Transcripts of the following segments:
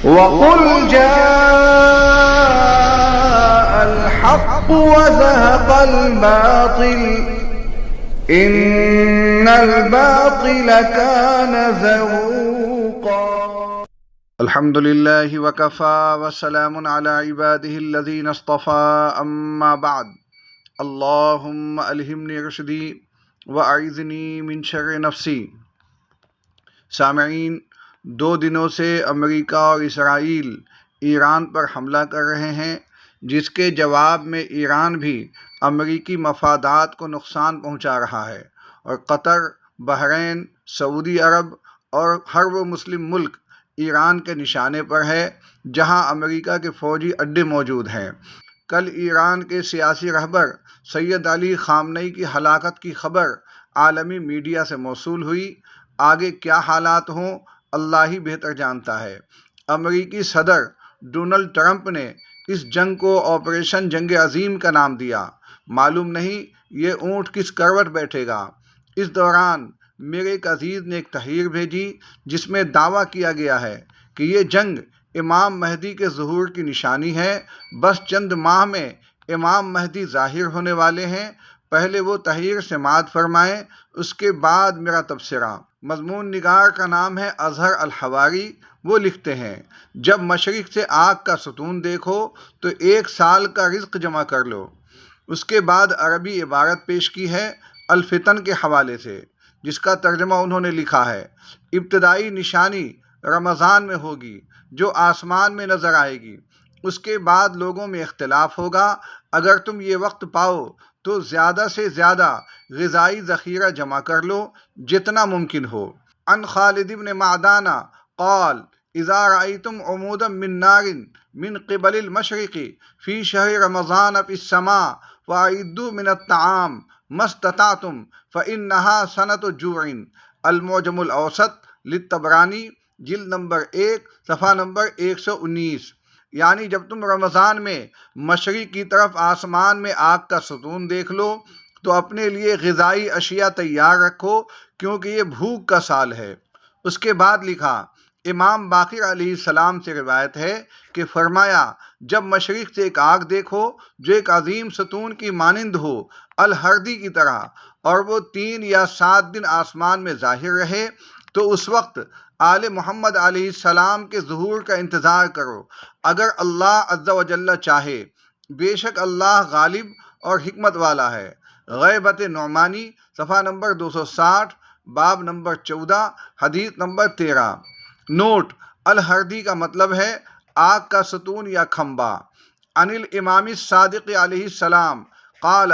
وَقُلْ جَاءَ الْحَقُّ وَزَهَقَ الْبَاطِلُ إِنَّ الْبَاطِلَ كَانَ زَهُوقًا۔ الحمد للہ وکفا وسلام علی عباده الذین اصطفى اما بعد اللہم الہمنی رشدی واعذنی من شر نفسی۔ سامعین، 2 دنوں سے امریکہ اور اسرائیل ایران پر حملہ کر رہے ہیں، جس کے جواب میں ایران بھی امریکی مفادات کو نقصان پہنچا رہا ہے، اور قطر، بحرین، سعودی عرب اور ہر وہ مسلم ملک ایران کے نشانے پر ہے جہاں امریکہ کے فوجی اڈے موجود ہیں۔ کل ایران کے سیاسی رہبر سید علی خامنئی کی ہلاکت کی خبر عالمی میڈیا سے موصول ہوئی۔ آگے کیا حالات ہوں اللہ ہی بہتر جانتا ہے۔ امریکی صدر ڈونلڈ ٹرمپ نے اس جنگ کو آپریشن جنگ عظیم کا نام دیا۔ معلوم نہیں یہ اونٹ کس کروٹ بیٹھے گا۔ اس دوران میرے ایک عزیز نے ایک تحریر بھیجی جس میں دعویٰ کیا گیا ہے کہ یہ جنگ امام مہدی کے ظہور کی نشانی ہے۔ بس چند ماہ میں امام مہدی ظاہر ہونے والے ہیں۔ پہلے وہ تحریر سماعت فرمائیں، اس کے بعد میرا تبصرہ۔ مضمون نگار کا نام ہے اظہر الحواری۔ وہ لکھتے ہیں، جب مشرق سے آگ کا ستون دیکھو تو 1 سال کا رزق جمع کر لو۔ اس کے بعد عربی عبارت پیش کی ہے الفتن کے حوالے سے، جس کا ترجمہ انہوں نے لکھا ہے، ابتدائی نشانی رمضان میں ہوگی جو آسمان میں نظر آئے گی۔ اس کے بعد لوگوں میں اختلاف ہوگا۔ اگر تم یہ وقت پاؤ تو زیادہ سے زیادہ غذائی ذخیرہ جمع کر لو جتنا ممکن ہو۔ عن خالد بن معدان قال اذا رأيتم عمودا من نار من قبل المشرق في شهر رمضان في السماء فأعدوا من الطعام ما استطعتم فإنها سنة جوع۔ المعجم الاوسط للطبرانی، جلد نمبر 1 صفحہ نمبر 119۔ یعنی جب تم رمضان میں مشرق کی طرف آسمان میں آگ کا ستون دیکھ لو تو اپنے لیے غذائی اشیاء تیار رکھو، کیونکہ یہ بھوک کا سال ہے۔ اس کے بعد لکھا، امام باقر علیہ السلام سے روایت ہے کہ فرمایا، جب مشرق سے ایک آگ دیکھو جو ایک عظیم ستون کی مانند ہو، الہردی کی طرح، اور وہ 3 یا 7 دن آسمان میں ظاہر رہے، تو اس وقت آل محمد علیہ السلام کے ظہور کا انتظار کرو، اگر اللہ عز و جل چاہے۔ بے شک اللہ غالب اور حکمت والا ہے۔ غیبت نعمانی، صفحہ نمبر 260، باب نمبر 14، حدیث نمبر 13۔ نوٹ: الہردی کا مطلب ہے آگ کا ستون یا کھمبا۔ عن الامام الصادق علیہ السلام قال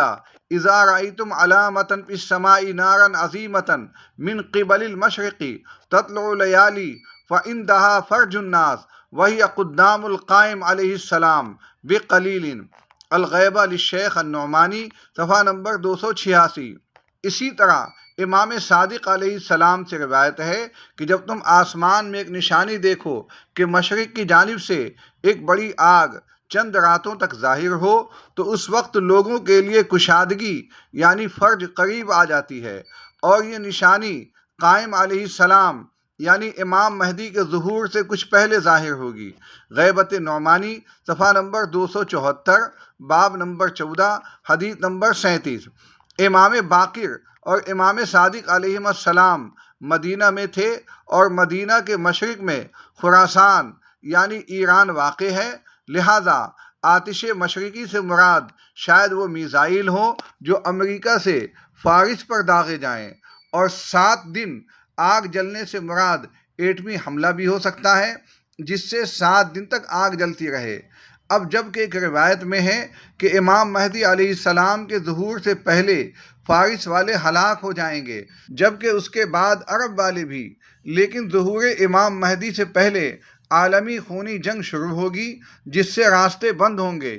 اذا رأيتم علامة في السماء نارا عظيمة من قبل المشرق تطلع ليالي فعندها فرج الناس وهي قدام القائم علیہ السلام بقلیل۔ الغیبہ للشیخ النعمانی، صفحہ نمبر 286۔ اسی طرح امام صادق علیہ السلام سے روایت ہے کہ جب تم آسمان میں ایک نشانی دیکھو کہ مشرق کی جانب سے ایک بڑی آگ چند راتوں تک ظاہر ہو، تو اس وقت لوگوں کے لیے کشادگی یعنی فرج قریب آ جاتی ہے، اور یہ نشانی قائم علیہ السلام یعنی امام مہدی کے ظہور سے کچھ پہلے ظاہر ہوگی۔ غیبت نعمانی، صفحہ نمبر 274، باب نمبر 14، حدیث نمبر 37۔ امام باقر اور امام صادق علیہ السلام مدینہ میں تھے، اور مدینہ کے مشرق میں خراسان یعنی ایران واقع ہے، لہذا آتش مشرقی سے مراد شاید وہ میزائل ہوں جو امریکہ سے فارس پر داغے جائیں، اور 7 دن آگ جلنے سے مراد ایٹمی حملہ بھی ہو سکتا ہے جس سے 7 دن تک آگ جلتی رہے۔ اب جبکہ ایک روایت میں ہے کہ امام مہدی علیہ السلام کے ظہور سے پہلے فارس والے ہلاک ہو جائیں گے، جبکہ اس کے بعد عرب والے بھی، لیکن ظہور امام مہدی سے پہلے عالمی خونی جنگ شروع ہوگی جس سے راستے بند ہوں گے،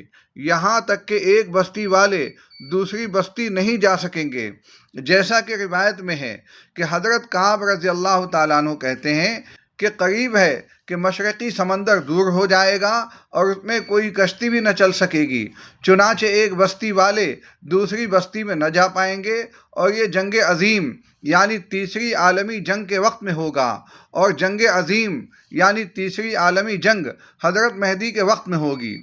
یہاں تک کہ ایک بستی والے دوسری بستی نہیں جا سکیں گے۔ جیسا کہ روایت میں ہے کہ حضرت کعب رضی اللہ تعالیٰ عنہ کہتے ہیں کہ قریب ہے کہ مشرقی سمندر دور ہو جائے گا اور اس میں کوئی کشتی بھی نہ چل سکے گی، چنانچہ ایک بستی والے دوسری بستی میں نہ جا پائیں گے، اور یہ جنگ عظیم یعنی تیسری عالمی جنگ کے وقت میں ہوگا، اور جنگ عظیم یعنی تیسری عالمی جنگ حضرت مہدی کے وقت میں ہوگی۔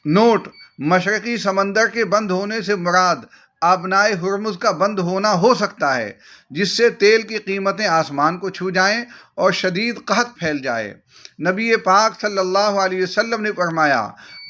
نوٹ: مشرقی سمندر کے بند ہونے سے مراد آبنائے ہرمز کا بند ہونا ہو سکتا ہے، جس سے تیل کی قیمتیں آسمان کو چھو جائیں اور شدید قحط پھیل جائے۔ نبی پاک صلی اللہ علیہ وسلم نے فرمایا،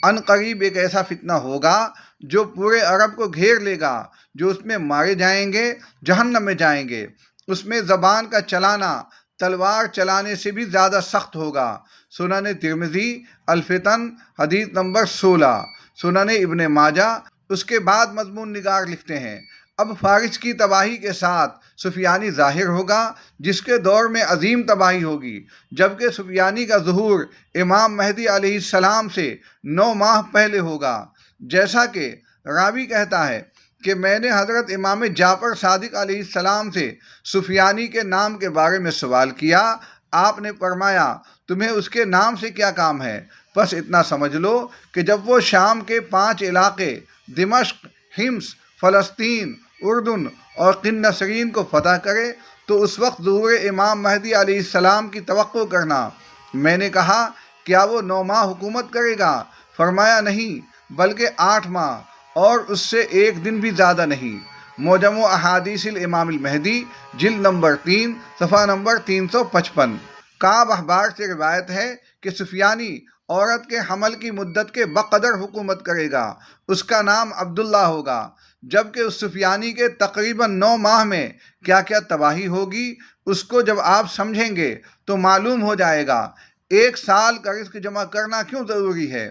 ان قریب ایک ایسا فتنہ ہوگا جو پورے عرب کو گھیر لے گا، جو اس میں مارے جائیں گے، جہنم میں جائیں گے۔ اس میں زبان کا چلانا تلوار چلانے سے بھی زیادہ سخت ہوگا۔ سنن ترمذی الفتن حدیث نمبر 16، سنن ابن ماجہ۔ اس کے بعد مضمون نگار لکھتے ہیں، اب فارس کی تباہی کے ساتھ سفیانی ظاہر ہوگا، جس کے دور میں عظیم تباہی ہوگی، جبکہ سفیانی کا ظہور امام مہدی علیہ السلام سے 9 ماہ پہلے ہوگا۔ جیسا کہ راوی کہتا ہے کہ میں نے حضرت امام جعفر صادق علیہ السلام سے سفیانی کے نام کے بارے میں سوال کیا۔ آپ نے فرمایا، تمہیں اس کے نام سے کیا کام ہے؟ بس اتنا سمجھ لو کہ جب وہ شام کے 5 علاقے دمشق، حمص، فلسطین، اردن اور قنسرین کو فتح کرے تو اس وقت ظہور امام مہدی علیہ السلام کی توقع کرنا۔ میں نے کہا، کیا وہ 9 ماہ حکومت کرے گا؟ فرمایا، نہیں بلکہ 8 ماہ، اور اس سے 1 دن بھی زیادہ نہیں۔ معجم احادیث الامام المہدی جلد نمبر 3 صفحہ نمبر 355۔ کعب احبار سے روایت ہے کہ سفیانی عورت کے حمل کی مدت کے بقدر حکومت کرے گا، اس کا نام عبداللہ ہوگا۔ جبکہ اس سفیانی کے تقریباً 9 ماہ میں کیا کیا تباہی ہوگی، اس کو جب آپ سمجھیں گے تو معلوم ہو جائے گا 1 سال کا رزق جمع کرنا کیوں ضروری ہے۔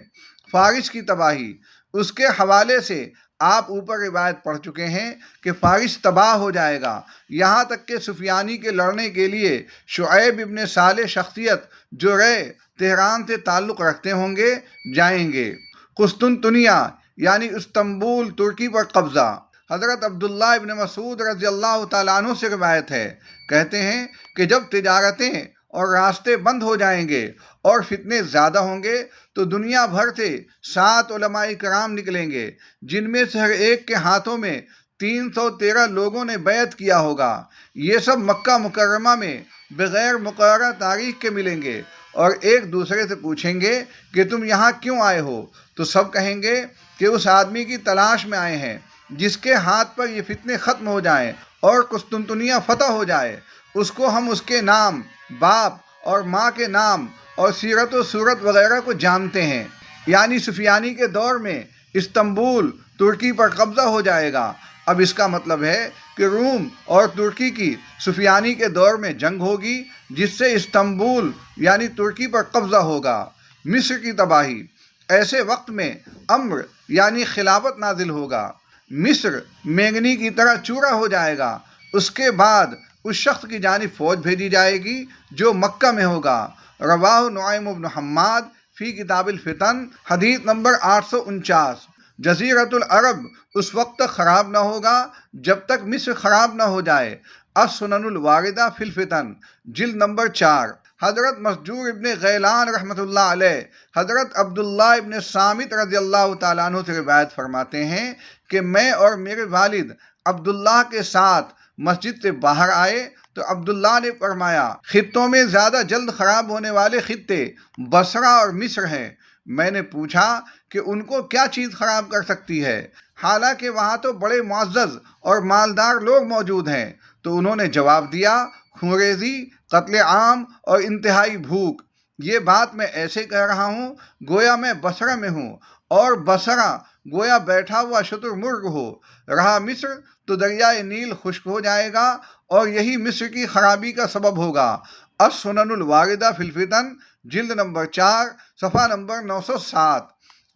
فارس کی تباہی، اس کے حوالے سے آپ اوپر روایت پڑھ چکے ہیں کہ فارس تباہ ہو جائے گا، یہاں تک کہ سفیانی کے لڑنے کے لیے شعیب ابن صالح شخصیت جو رے تہران سے تعلق رکھتے ہوں گے، جائیں گے۔ قسطنطنیہ یعنی استنبول ترکی پر قبضہ۔ حضرت عبداللہ ابن مسعود رضی اللہ تعالیٰ عنہ سے روایت ہے، کہتے ہیں کہ جب تجارتیں اور راستے بند ہو جائیں گے اور فتنے زیادہ ہوں گے تو دنیا بھر سے 7 علماء کرام نکلیں گے، جن میں سے ہر ایک کے ہاتھوں میں 313 لوگوں نے بیعت کیا ہوگا۔ یہ سب مکہ مکرمہ میں بغیر مقررہ تاریخ کے ملیں گے اور ایک دوسرے سے پوچھیں گے کہ تم یہاں کیوں آئے ہو؟ تو سب کہیں گے کہ اس آدمی کی تلاش میں آئے ہیں جس کے ہاتھ پر یہ فتنے ختم ہو جائیں اور قسطنطنیہ فتح ہو جائے۔ اس کو ہم اس کے نام، باپ اور ماں کے نام اور سیرت و صورت وغیرہ کو جانتے ہیں۔ یعنی سفیانی کے دور میں استنبول ترکی پر قبضہ ہو جائے گا۔ اب اس کا مطلب ہے کہ روم اور ترکی کی سفیانی کے دور میں جنگ ہوگی، جس سے استنبول یعنی ترکی پر قبضہ ہوگا۔ مصر کی تباہی، ایسے وقت میں امر یعنی خلافت نازل ہوگا۔ مصر مینگنی کی طرح چورا ہو جائے گا۔ اس کے بعد اس شخص کی جانب فوج بھیجی جائے گی جو مکہ میں ہوگا۔ رواہ نعیم بن حماد فی کتاب الفتن حدیث نمبر 849۔ جزیرۃ العرب اس وقت تک خراب نہ ہوگا جب تک مصر خراب نہ ہو جائے۔ السنن الواردہ فی الفتن جلد نمبر 4۔ حضرت مسجور ابن غیلان رحمۃ اللہ علیہ حضرت عبداللہ ابن صامت رضی اللہ تعالیٰ عنہ سے روایت فرماتے ہیں کہ میں اور میرے والد عبداللہ کے ساتھ مسجد سے باہر آئے تو عبداللہ نے فرمایا، خطوں میں زیادہ جلد خراب ہونے والے خطے بصرہ اور مصر ہیں۔ میں نے پوچھا کہ ان کو کیا چیز خراب کر سکتی ہے، حالانکہ وہاں تو بڑے معزز اور مالدار لوگ موجود ہیں؟ تو انہوں نے جواب دیا، خونریزی، قتل عام اور انتہائی بھوک۔ یہ بات میں ایسے کہہ رہا ہوں گویا میں بصرہ میں ہوں، اور بصرہ گویا بیٹھا ہوا شتر مرغ ہو۔ رہا مصر تو دریائے نیل خشک ہو جائے گا اور یہی مصر کی خرابی کا سبب ہوگا۔ السنن الواردہ فی الفتن جلد نمبر 4 صفحہ نمبر 907۔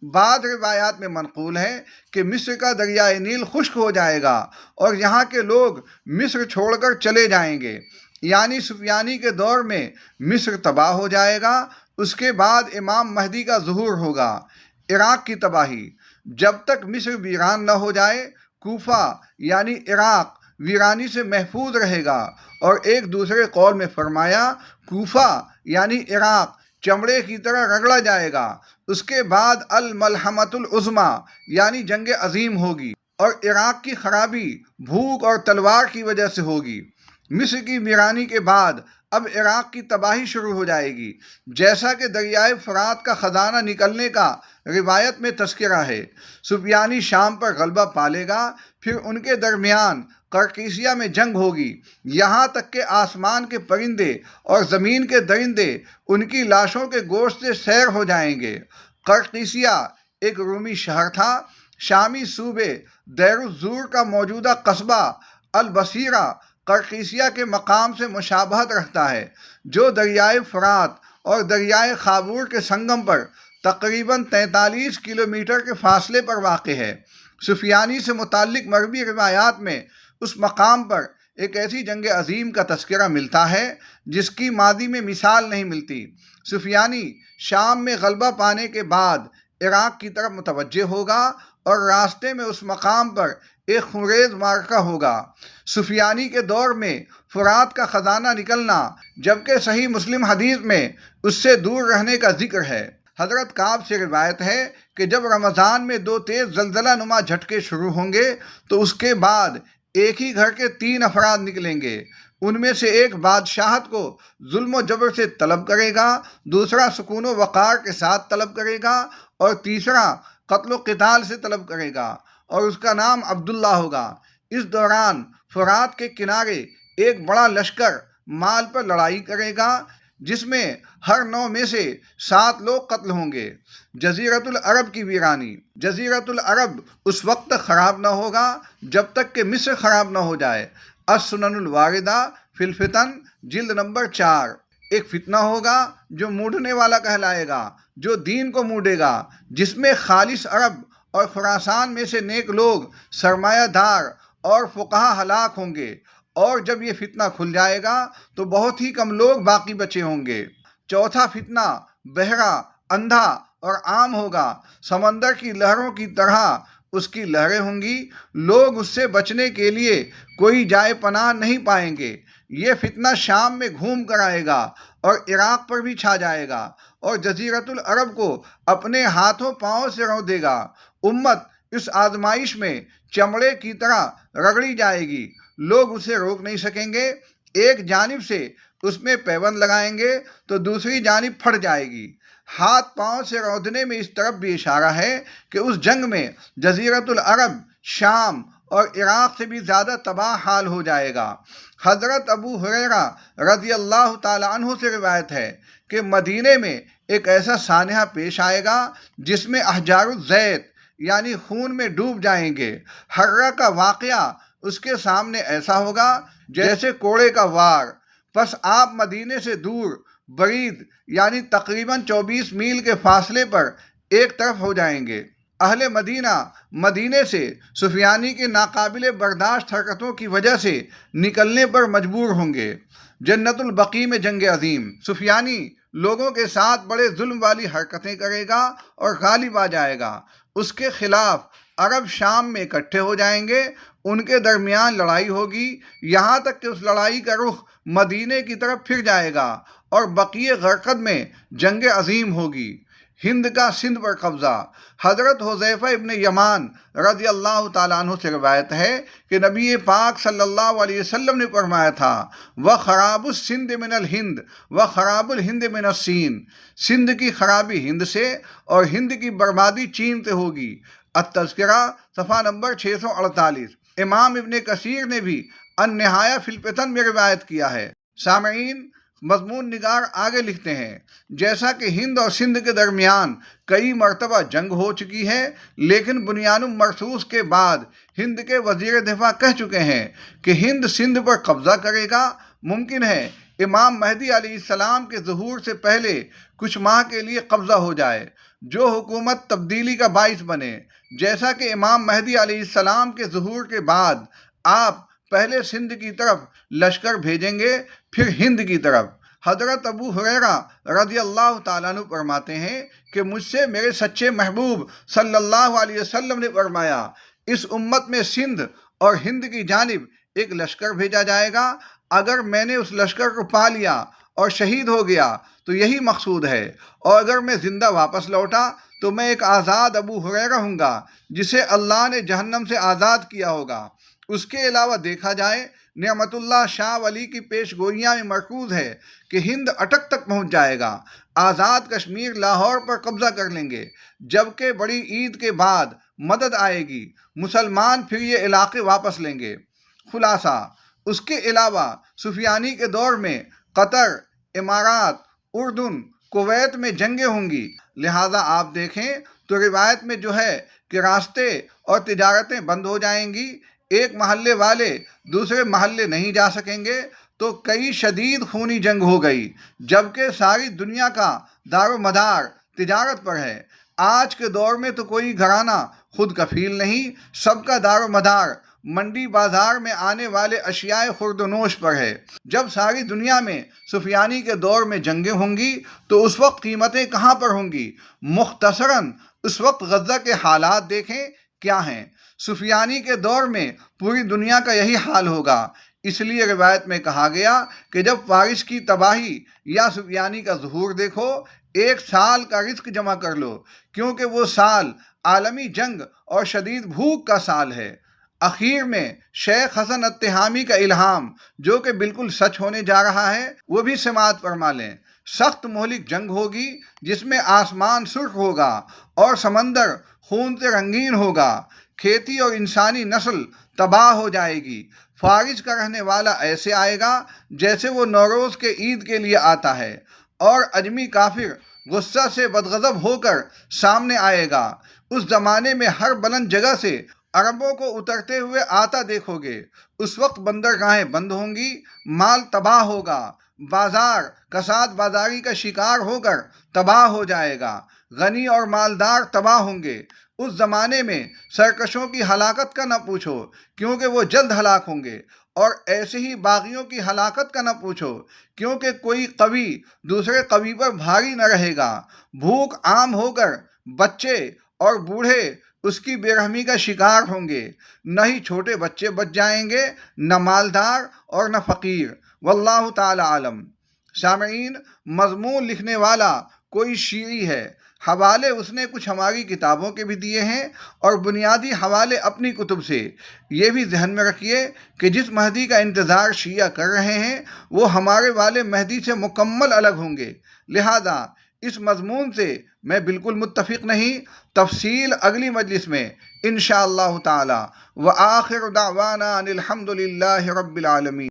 بعض روایات میں منقول ہے کہ مصر کا دریائے نیل خشک ہو جائے گا اور یہاں کے لوگ مصر چھوڑ کر چلے جائیں گے۔ یعنی سفیانی کے دور میں مصر تباہ ہو جائے گا۔ اس کے بعد امام مہدی کا ظہور ہوگا۔ عراق کی تباہی، جب تک مصر ویران نہ ہو جائے کوفہ یعنی عراق ویرانی سے محفوظ رہے گا، اور ایک دوسرے قول میں فرمایا کوفہ یعنی عراق چمڑے کی طرح رگڑا جائے گا۔ اس کے بعد الملحمۃ العظمیٰ یعنی جنگ عظیم ہوگی، اور عراق کی خرابی بھوک اور تلوار کی وجہ سے ہوگی۔ مصر کی ویرانی کے بعد اب عراق کی تباہی شروع ہو جائے گی، جیسا کہ دریائے فرات کا خزانہ نکلنے کا روایت میں تذکرہ ہے۔ سفیانی شام پر غلبہ پالے گا، پھر ان کے درمیان قرقیسیہ میں جنگ ہوگی، یہاں تک کہ آسمان کے پرندے اور زمین کے درندے ان کی لاشوں کے گوشت سے سیر ہو جائیں گے۔ قرقیسیہ ایک رومی شہر تھا، شامی صوبے دیر الزور کا موجودہ قصبہ البصیرہ قرقیسیہ کے مقام سے مشابہت رکھتا ہے، جو دریائے فرات اور دریائے خابور کے سنگم پر تقریباً 43 کلومیٹر کے فاصلے پر واقع ہے۔ سفیانی سے متعلق مغربی روایات میں اس مقام پر ایک ایسی جنگ عظیم کا تذکرہ ملتا ہے جس کی ماضی میں مثال نہیں ملتی۔ سفیانی شام میں غلبہ پانے کے بعد عراق کی طرف متوجہ ہوگا اور راستے میں اس مقام پر ایک خونریز معرکہ ہوگا۔ سفیانی کے دور میں فرات کا خزانہ نکلنا، جبکہ صحیح مسلم حدیث میں اس سے دور رہنے کا ذکر ہے۔ حضرت کعب سے روایت ہے کہ جب رمضان میں 2 تیز زلزلہ نما جھٹکے شروع ہوں گے تو اس کے بعد ایک ہی گھر کے 3 افراد نکلیں گے۔ ان میں سے ایک بادشاہت کو ظلم و جبر سے طلب کرے گا، دوسرا سکون و وقار کے ساتھ طلب کرے گا اور تیسرا قتل و قتال سے طلب کرے گا، اور اس کا نام عبداللہ ہوگا۔ اس دوران فرات کے کنارے ایک بڑا لشکر مال پر لڑائی کرے گا، جس میں ہر 9 میں سے 7 لوگ قتل ہوں گے۔ جزیرۃ العرب کی ویرانی۔ جزیرۃ العرب اس وقت تک خراب نہ ہوگا جب تک کہ مصر خراب نہ ہو جائے۔ السنن الواردہ فی الفتن جلد نمبر 4۔ ایک فتنہ ہوگا جو موڑنے والا کہلائے گا، جو دین کو موڑے گا، جس میں خالص عرب اور خراسان میں سے نیک لوگ، سرمایہ دار اور فقہا ہلاک ہوں گے، اور جب یہ فتنہ کھل جائے گا تو بہت ہی کم لوگ باقی بچے ہوں گے۔ چوتھا فتنہ بہرا، اندھا اور عام ہوگا، سمندر کی لہروں کی طرح اس کی لہریں ہوں گی، لوگ اس سے بچنے کے لیے کوئی جائے پناہ نہیں پائیں گے۔ یہ فتنہ شام میں گھوم کر آئے گا اور عراق پر بھی چھا جائے گا اور جزیرۃ العرب کو اپنے ہاتھوں پاؤں سے رون دے گا۔ امت اس آزمائش میں چمڑے کی طرح رگڑی جائے گی، لوگ اسے روک نہیں سکیں گے۔ ایک جانب سے اس میں پیوند لگائیں گے تو دوسری جانب پھٹ جائے گی۔ ہاتھ پاؤں سے روندنے میں اس طرف بھی اشارہ ہے کہ اس جنگ میں جزیرۃ العرب، شام اور عراق سے بھی زیادہ تباہ حال ہو جائے گا۔ حضرت ابو ہریرہ رضی اللہ تعالی عنہ سے روایت ہے کہ مدینے میں ایک ایسا سانحہ پیش آئے گا جس میں احجار الزیت یعنی خون میں ڈوب جائیں گے۔ حرہ کا واقعہ اس کے سامنے ایسا ہوگا جیسے کوڑے کا وار۔ پس آپ مدینے سے دور بعید یعنی تقریباً 24 میل کے فاصلے پر ایک طرف ہو جائیں گے۔ اہل مدینہ مدینے سے سفیانی کی ناقابل برداشت حرکتوں کی وجہ سے نکلنے پر مجبور ہوں گے۔ جنت البقیع میں جنگ عظیم۔ سفیانی لوگوں کے ساتھ بڑے ظلم والی حرکتیں کرے گا اور غالب آ جائے گا۔ اس کے خلاف عرب شام میں اکٹھے ہو جائیں گے، ان کے درمیان لڑائی ہوگی، یہاں تک کہ اس لڑائی کا رخ مدینے کی طرف پھر جائے گا اور بقیع غرقد میں جنگ عظیم ہوگی۔ ہند کا سندھ پر قبضہ۔ حضرت حذیفہ ابن یمان رضی اللہ تعالیٰ عنہ سے روایت ہے کہ نبی پاک صلی اللہ علیہ وسلم نے فرمایا تھا، وَخَرَابُ السِّنْدِ مِنَ الْہِنْد وَخَرَابُ الْہِنْدِ مِنَ الصِّین۔ سندھ کی خرابی ہند سے اور ہند کی بربادی چین سے ہوگی۔ التذکرہ صفحہ نمبر 648۔ امام ابن کثیر نے بھی النہایہ فی الفتن میں روایت کیا ہے۔ سامعین، مضمون نگار آگے لکھتے ہیں، جیسا کہ ہند اور سندھ کے درمیان کئی مرتبہ جنگ ہو چکی ہے، لیکن بنیان مرصوص کے بعد ہند کے وزیر دفاع کہہ چکے ہیں کہ ہند سندھ پر قبضہ کرے گا۔ ممکن ہے امام مہدی علیہ السلام کے ظہور سے پہلے کچھ ماہ کے لیے قبضہ ہو جائے، جو حکومت تبدیلی کا باعث بنے، جیسا کہ امام مہدی علیہ السلام کے ظہور کے بعد آپ پہلے سندھ کی طرف لشکر بھیجیں گے، پھر ہند کی طرف۔ حضرت ابو ہریرہ رضی اللہ تعالیٰ عنہ فرماتے ہیں کہ مجھ سے میرے سچے محبوب صلی اللہ علیہ وسلم نے فرمایا، اس امت میں سندھ اور ہند کی جانب ایک لشکر بھیجا جائے گا۔ اگر میں نے اس لشکر کو پا لیا اور شہید ہو گیا تو یہی مقصود ہے، اور اگر میں زندہ واپس لوٹا تو میں ایک آزاد ابو ہریرہ ہوں گا جسے اللہ نے جہنم سے آزاد کیا ہوگا۔ اس کے علاوہ دیکھا جائے نعمت اللہ شاہ ولی کی پیش گوئیاں میں مرکوز ہے کہ ہند اٹک تک پہنچ جائے گا، آزاد کشمیر لاہور پر قبضہ کر لیں گے، جبکہ بڑی عید کے بعد مدد آئے گی، مسلمان پھر یہ علاقے واپس لیں گے۔ خلاصہ، اس کے علاوہ سفیانی کے دور میں قطر، امارات، اردن، کویت میں جنگیں ہوں گی، لہٰذا آپ دیکھیں تو روایت میں جو ہے کہ راستے اور تجارتیں بند ہو جائیں گی، ایک محلے والے دوسرے محلے نہیں جا سکیں گے، تو کئی شدید خونی جنگ ہو گئی، جبکہ ساری دنیا کا دار و مدار تجارت پر ہے۔ آج کے دور میں تو کوئی گھرانہ خود کفیل نہیں، سب کا دار و مدار منڈی بازار میں آنے والے اشیاء خورد و نوش پر ہے۔ جب ساری دنیا میں سفیانی کے دور میں جنگیں ہوں گی تو اس وقت قیمتیں کہاں پر ہوں گی؟ مختصراً اس وقت غزہ کے حالات دیکھیں کیا ہیں۔ سفیانی کے دور میں پوری دنیا کا یہی حال ہوگا، اس لیے روایت میں کہا گیا کہ جب فارس کی تباہی یا سفیانی کا ظہور دیکھو، 1 سال کا رزق جمع کر لو، کیونکہ وہ سال عالمی جنگ اور شدید بھوک کا سال ہے۔ اخیر میں شیخ حسن التہامی کا الہام، جو کہ بالکل سچ ہونے جا رہا ہے، وہ بھی سماعت فرما لیں۔ سخت مہلک جنگ ہوگی جس میں آسمان سرخ ہوگا اور سمندر خون سے رنگین ہوگا، کھیتی اور انسانی نسل تباہ ہو جائے گی۔ فارس کا رہنے والا ایسے آئے گا جیسے وہ نوروز کے عید کے لیے آتا ہے، اور اجمی کافر غصہ سے بدغضب ہو کر سامنے آئے گا۔ اس زمانے میں ہر بلند جگہ سے عربوں کو اترتے ہوئے آتا دیکھو گے۔ اس وقت بندرگاہیں بند ہوں گی، مال تباہ ہوگا، بازار کساد بازاری کا شکار ہو کر تباہ ہو جائے گا، غنی اور مالدار تباہ ہوں گے۔ اس زمانے میں سرکشوں کی ہلاکت کا نہ پوچھو، کیونکہ وہ جلد ہلاک ہوں گے، اور ایسے ہی باغیوں کی ہلاکت کا نہ پوچھو، کیونکہ کوئی قوی دوسرے قوی پر بھاری نہ رہے گا۔ بھوک عام ہو کر بچے اور بوڑھے اس کی بے رحمی کا شکار ہوں گے، نہ ہی چھوٹے بچے بچ جائیں گے، نہ مالدار اور نہ فقیر۔ واللہ تعالی عالم۔ سامعین، مضمون لکھنے والا کوئی شیعی ہے، حوالے اس نے کچھ ہماری کتابوں کے بھی دیے ہیں اور بنیادی حوالے اپنی کتب سے۔ یہ بھی ذہن میں رکھیے کہ جس مہدی کا انتظار شیعہ کر رہے ہیں وہ ہمارے والے مہدی سے مکمل الگ ہوں گے، لہذا اس مضمون سے میں بالکل متفق نہیں۔ تفصیل اگلی مجلس میں انشاءاللہ تعالی۔ وآخر دعوانا ان الحمد للہ رب العالمین۔